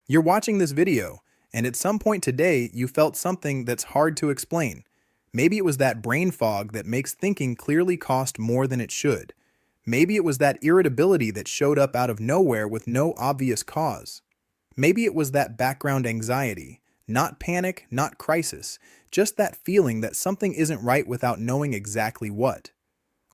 You're watching this video, and at some point today, you felt something that's hard to explain. Maybe it was that brain fog that makes thinking clearly cost more than it should. Maybe it was that irritability that showed up out of nowhere with no obvious cause. Maybe it was that background anxiety, not panic, not crisis, just that feeling that something isn't right without knowing exactly what.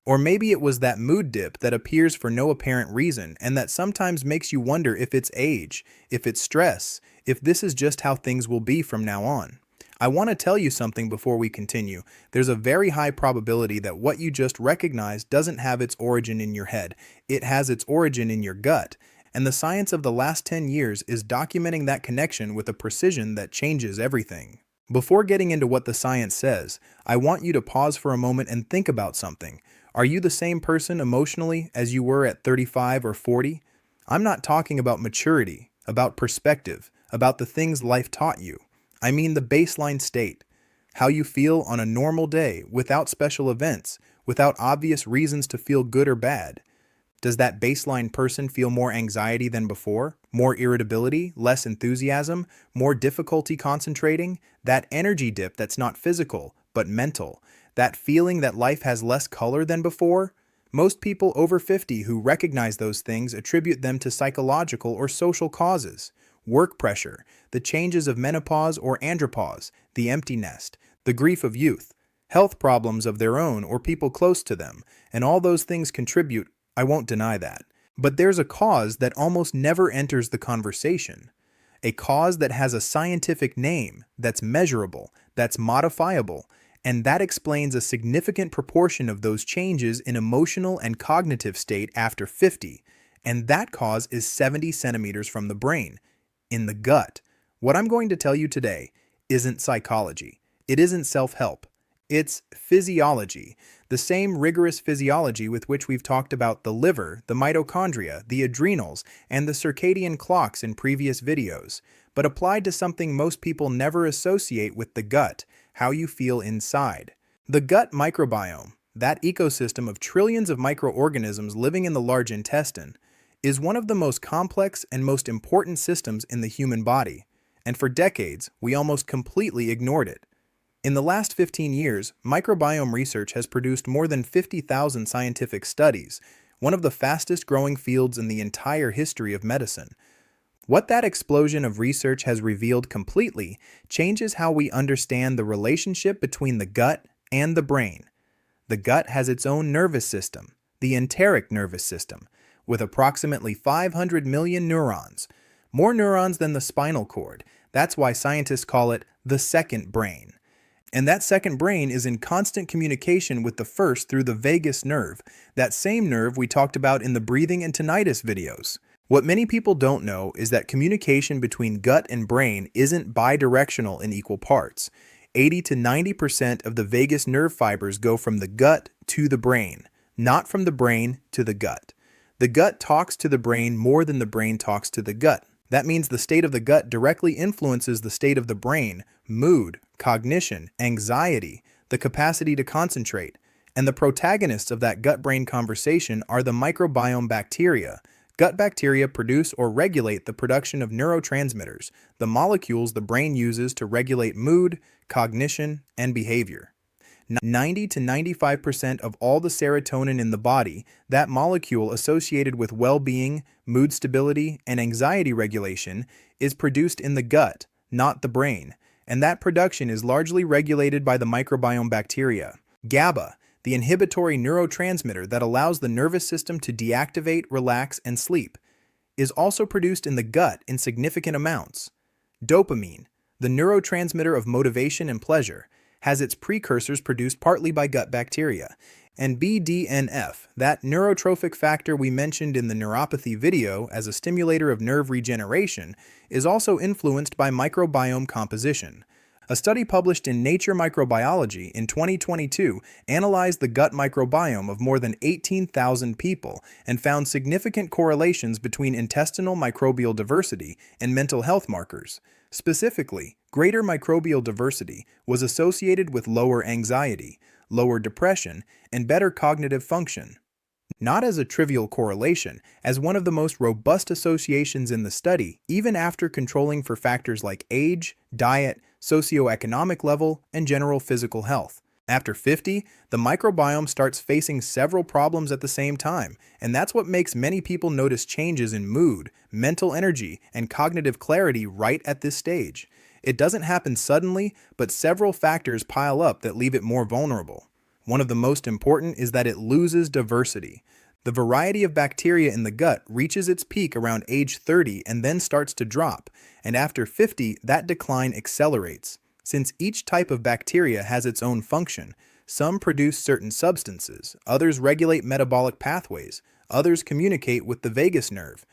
Or maybe it was that mood dip that appears for no apparent reason and that sometimes makes you wonder if it's age, if it's stress, if this is just how things will be from now on. I want to tell you something before we continue. There's a very high probability that what you just recognized doesn't have its origin in your head. It has its origin in your gut. And the science of the last 10 years is documenting that connection with a precision that changes everything. Before getting into what the science says, I want you to pause for a moment and think about something. Are you the same person emotionally as you were at 35 or 40? I'm not talking about maturity, about perspective, about the things life taught you. I mean the baseline state, how you feel on a normal day without special events, without obvious reasons to feel good or bad. Does that baseline person feel more anxiety than before? More irritability? Less enthusiasm? More difficulty concentrating? That energy dip that's not physical, but mental? That feeling that life has less color than before? Most people over 50 who recognize those things attribute them to psychological or social causes. Work pressure, the changes of menopause or andropause, the empty nest, the grief of youth, health problems of their own or people close to them, and all those things contribute. I won't deny that. But there's a cause that almost never enters the conversation. A cause that has a scientific name, that's measurable, that's modifiable, and that explains a significant proportion of those changes in emotional and cognitive state after 50. And that cause is 70 centimeters from the brain, in the gut. What I'm going to tell you today isn't psychology. It isn't self-help. It's physiology, the same rigorous physiology with which we've talked about the liver, the mitochondria, the adrenals, and the circadian clocks in previous videos, but applied to something most people never associate with the gut, how you feel inside. The gut microbiome, that ecosystem of trillions of microorganisms living in the large intestine, is one of the most complex and most important systems in the human body, and for decades, we almost completely ignored it. In the last 15 years, microbiome research has produced more than 50,000 scientific studies, one of the fastest growing fields in the entire history of medicine. What that explosion of research has revealed completely changes how we understand the relationship between the gut and the brain. The gut has its own nervous system, the enteric nervous system, with approximately 500 million neurons, more neurons than the spinal cord. That's why scientists call it the second brain. And that second brain is in constant communication with the first through the vagus nerve, that same nerve we talked about in the breathing and tinnitus videos. What many people don't know is that communication between gut and brain isn't bidirectional in equal parts. 80 to 90% of the vagus nerve fibers go from the gut to the brain, not from the brain to the gut. The gut talks to the brain more than the brain talks to the gut. That means the state of the gut directly influences the state of the brain, mood, cognition, anxiety, the capacity to concentrate, and the protagonists of that gut-brain conversation are the microbiome bacteria. Gut bacteria produce or regulate the production of neurotransmitters, the molecules the brain uses to regulate mood, cognition, and behavior. 90 to 95% of all the serotonin in the body, that molecule associated with well-being, mood stability, and anxiety regulation, is produced in the gut, not the brain, and that production is largely regulated by the microbiome bacteria. GABA, the inhibitory neurotransmitter that allows the nervous system to deactivate, relax, and sleep, is also produced in the gut in significant amounts. Dopamine, the neurotransmitter of motivation and pleasure, has its precursors produced partly by gut bacteria. And BDNF, that neurotrophic factor we mentioned in the neuropathy video as a stimulator of nerve regeneration, is also influenced by microbiome composition. A study published in Nature Microbiology in 2022 analyzed the gut microbiome of more than 18,000 people and found significant correlations between intestinal microbial diversity and mental health markers. Specifically, greater microbial diversity was associated with lower anxiety, lower depression, and better cognitive function. Not as a trivial correlation, as one of the most robust associations in the study, even after controlling for factors like age, diet, socioeconomic level, and general physical health. After 50, the microbiome starts facing several problems at the same time, and that's what makes many people notice changes in mood, mental energy, and cognitive clarity right at this stage. It doesn't happen suddenly, but several factors pile up that leave it more vulnerable. One of the most important is that it loses diversity. The variety of bacteria in the gut reaches its peak around age 30 and then starts to drop, and after 50, that decline accelerates. Since each type of bacteria has its own function, some produce certain substances, others regulate metabolic pathways, others communicate with the vagus nerve.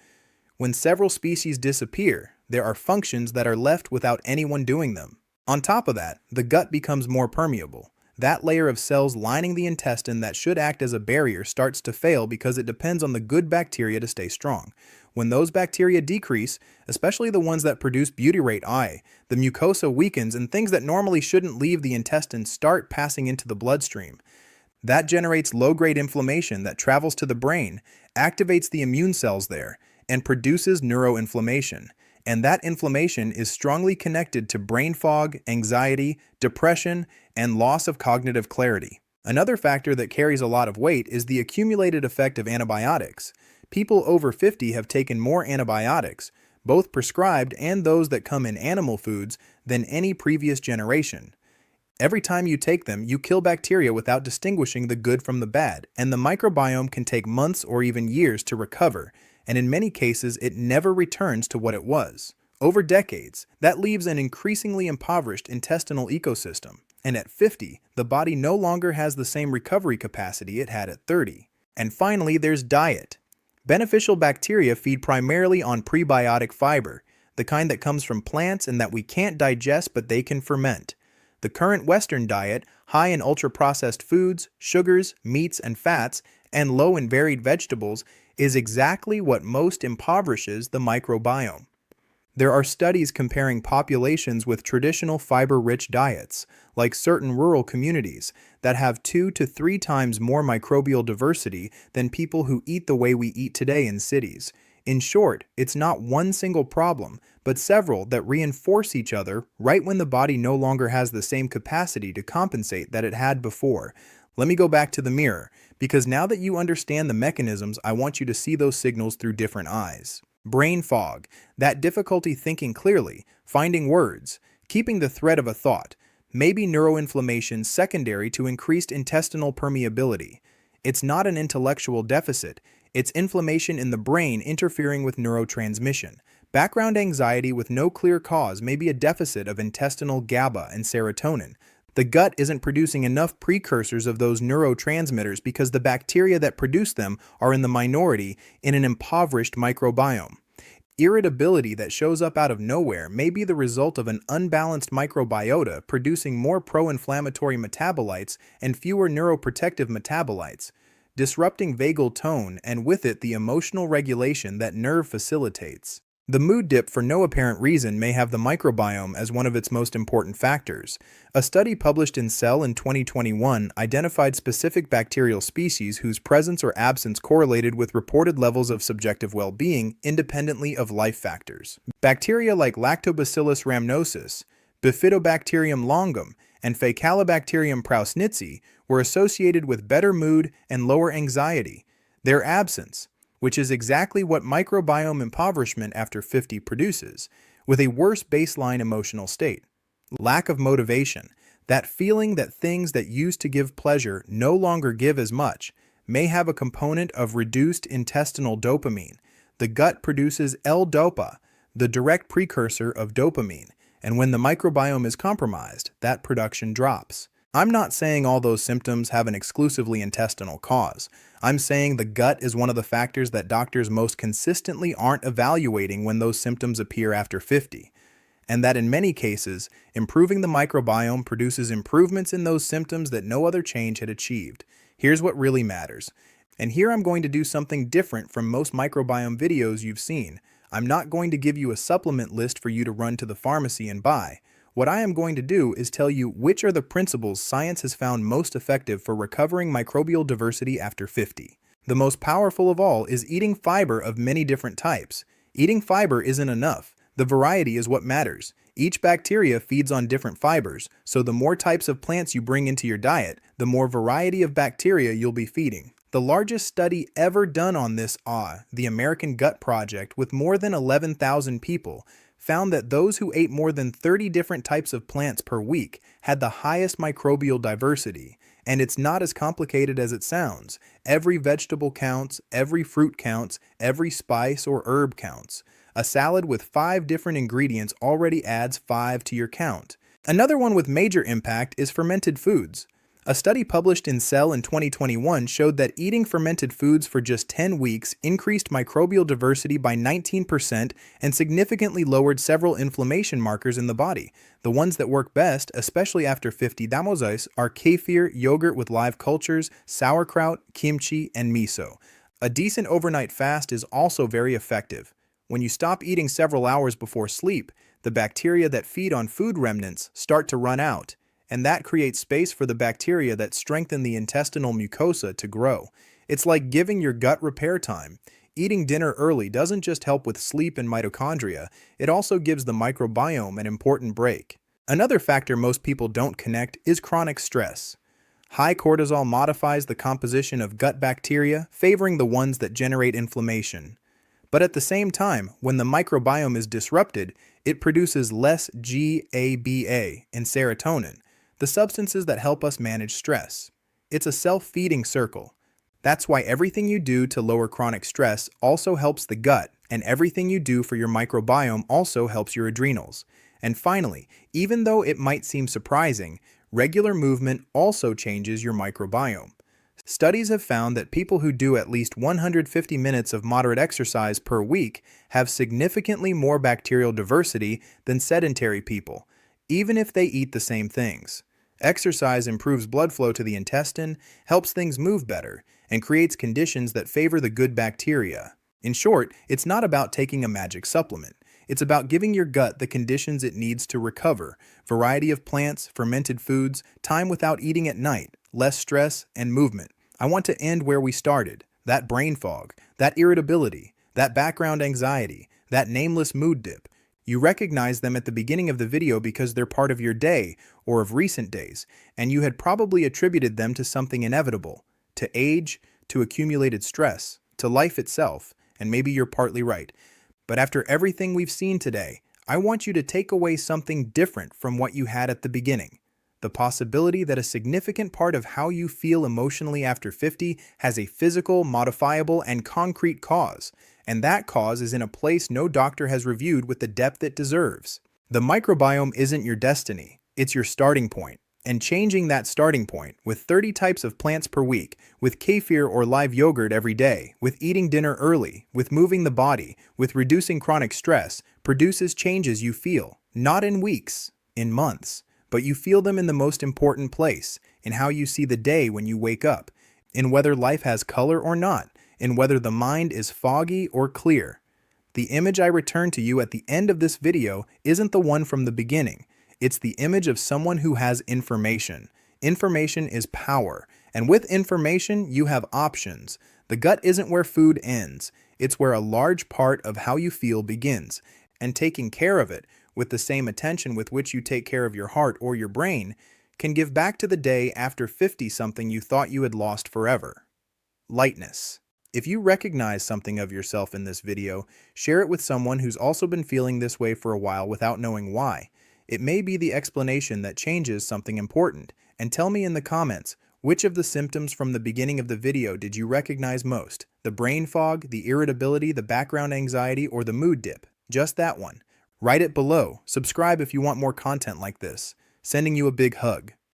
When several species disappear, there are functions that are left without anyone doing them. On top of that, the gut becomes more permeable. That layer of cells lining the intestine that should act as a barrier starts to fail because it depends on the good bacteria to stay strong. When those bacteria decrease, especially the ones that produce butyrate I, the mucosa weakens and things that normally shouldn't leave the intestine start passing into the bloodstream. That generates low-grade inflammation that travels to the brain, activates the immune cells there, and produces neuroinflammation. And that inflammation is strongly connected to brain fog, anxiety, depression, and loss of cognitive clarity. Another factor that carries a lot of weight is the accumulated effect of antibiotics. People over 50 have taken more antibiotics, both prescribed and those that come in animal foods, than any previous generation. Every time you take them, you kill bacteria without distinguishing the good from the bad, and the microbiome can take months or even years to recover, and in many cases it never returns to what it was. Over decades, that leaves an increasingly impoverished intestinal ecosystem, and at 50, the body no longer has the same recovery capacity it had at 30. And finally, there's diet. Beneficial bacteria feed primarily on prebiotic fiber, the kind that comes from plants and that we can't digest but they can ferment. The current Western diet, high in ultra-processed foods, sugars, meats, and fats, and low in varied vegetables, is exactly what most impoverishes the microbiome. There are studies comparing populations with traditional fiber-rich diets, like certain rural communities, that have 2 to 3 times more microbial diversity than people who eat the way we eat today in cities. In short, it's not one single problem, but several that reinforce each other right when the body no longer has the same capacity to compensate that it had before. Let me go back to the mirror, because now that you understand the mechanisms, I want you to see those signals through different eyes. Brain fog, that difficulty thinking clearly, finding words, keeping the thread of a thought, may be neuroinflammation secondary to increased intestinal permeability. It's not an intellectual deficit, it's inflammation in the brain interfering with neurotransmission. Background anxiety with no clear cause may be a deficit of intestinal GABA and serotonin. The gut isn't producing enough precursors of those neurotransmitters because the bacteria that produce them are in the minority in an impoverished microbiome. Irritability that shows up out of nowhere may be the result of an unbalanced microbiota producing more pro-inflammatory metabolites and fewer neuroprotective metabolites, disrupting vagal tone and with it the emotional regulation that nerve facilitates. The mood dip for no apparent reason may have the microbiome as one of its most important factors. A study published in Cell in 2021 identified specific bacterial species whose presence or absence correlated with reported levels of subjective well-being independently of life factors. Bacteria like Lactobacillus rhamnosus, Bifidobacterium longum, and Faecalibacterium prausnitzii were associated with better mood and lower anxiety. Their absence, which is exactly what microbiome impoverishment after 50 produces, with a worse baseline emotional state. Lack of motivation, that feeling that things that used to give pleasure no longer give as much, may have a component of reduced intestinal dopamine. The gut produces L-dopa, the direct precursor of dopamine, and when the microbiome is compromised, that production drops. I'm not saying all those symptoms have an exclusively intestinal cause. I'm saying the gut is one of the factors that doctors most consistently aren't evaluating when those symptoms appear after 50, and that in many cases, improving the microbiome produces improvements in those symptoms that no other change had achieved. Here's what really matters. And here I'm going to do something different from most microbiome videos you've seen. I'm not going to give you a supplement list for you to run to the pharmacy and buy. What I am going to do is tell you which are the principles science has found most effective for recovering microbial diversity after 50. The most powerful of all is eating fiber of many different types. Eating fiber isn't enough. The variety is what matters. Each bacteria feeds on different fibers, so the more types of plants you bring into your diet, the more variety of bacteria you'll be feeding. The largest study ever done on this, the American Gut Project, with more than 11,000 people, found that those who ate more than 30 different types of plants per week had the highest microbial diversity. And it's not as complicated as it sounds. Every vegetable counts, every fruit counts, every spice or herb counts. A salad with 5 different ingredients already adds 5 to your count. Another one with major impact is fermented foods. A study published in Cell in 2021 showed that eating fermented foods for just 10 weeks increased microbial diversity by 19% and significantly lowered several inflammation markers in the body. The ones that work best, especially after 50 days, are kefir, yogurt with live cultures, sauerkraut, kimchi, and miso. A decent overnight fast is also very effective. When you stop eating several hours before sleep, the bacteria that feed on food remnants start to run out, and that creates space for the bacteria that strengthen the intestinal mucosa to grow. It's like giving your gut repair time. Eating dinner early doesn't just help with sleep and mitochondria, it also gives the microbiome an important break. Another factor most people don't connect is chronic stress. High cortisol modifies the composition of gut bacteria, favoring the ones that generate inflammation. But at the same time, when the microbiome is disrupted, it produces less GABA and serotonin, the substances that help us manage stress. It's a self-feeding circle. That's why everything you do to lower chronic stress also helps the gut, and everything you do for your microbiome also helps your adrenals. And finally, even though it might seem surprising, regular movement also changes your microbiome. Studies have found that people who do at least 150 minutes of moderate exercise per week have significantly more bacterial diversity than sedentary people, even if they eat the same things. Exercise improves blood flow to the intestine, helps things move better, and creates conditions that favor the good bacteria. In short, it's not about taking a magic supplement. It's about giving your gut the conditions it needs to recover: variety of plants, fermented foods, time without eating at night, less stress, and movement. I want to end where we started. That brain fog, that irritability, that background anxiety, that nameless mood dip. You recognize them at the beginning of the video because they're part of your day or of recent days, and you had probably attributed them to something inevitable, to age, to accumulated stress, to life itself, and maybe you're partly right. But after everything we've seen today, I want you to take away something different from what you had at the beginning. The possibility that a significant part of how you feel emotionally after 50 has a physical, modifiable, and concrete cause, and that cause is in a place no doctor has reviewed with the depth it deserves. The microbiome isn't your destiny, it's your starting point. And changing that starting point, with 30 types of plants per week, with kefir or live yogurt every day, with eating dinner early, with moving the body, with reducing chronic stress, produces changes you feel, not in weeks, in months. But you feel them in the most important place, in how you see the day when you wake up, in whether life has color or not, in whether the mind is foggy or clear. The image I return to you at the end of this video isn't the one from the beginning. It's the image of someone who has information. Information is power, and with information, you have options. The gut isn't where food ends. It's where a large part of how you feel begins, and taking care of it, with the same attention with which you take care of your heart or your brain, can give back to the day after 50 something you thought you had lost forever. Lightness. If you recognize something of yourself in this video, share it with someone who's also been feeling this way for a while without knowing why. It may be the explanation that changes something important, and tell me in the comments, which of the symptoms from the beginning of the video did you recognize most? The brain fog, the irritability, the background anxiety, or the mood dip? Just that one. Write it below. Subscribe if you want more content like this. Sending you a big hug.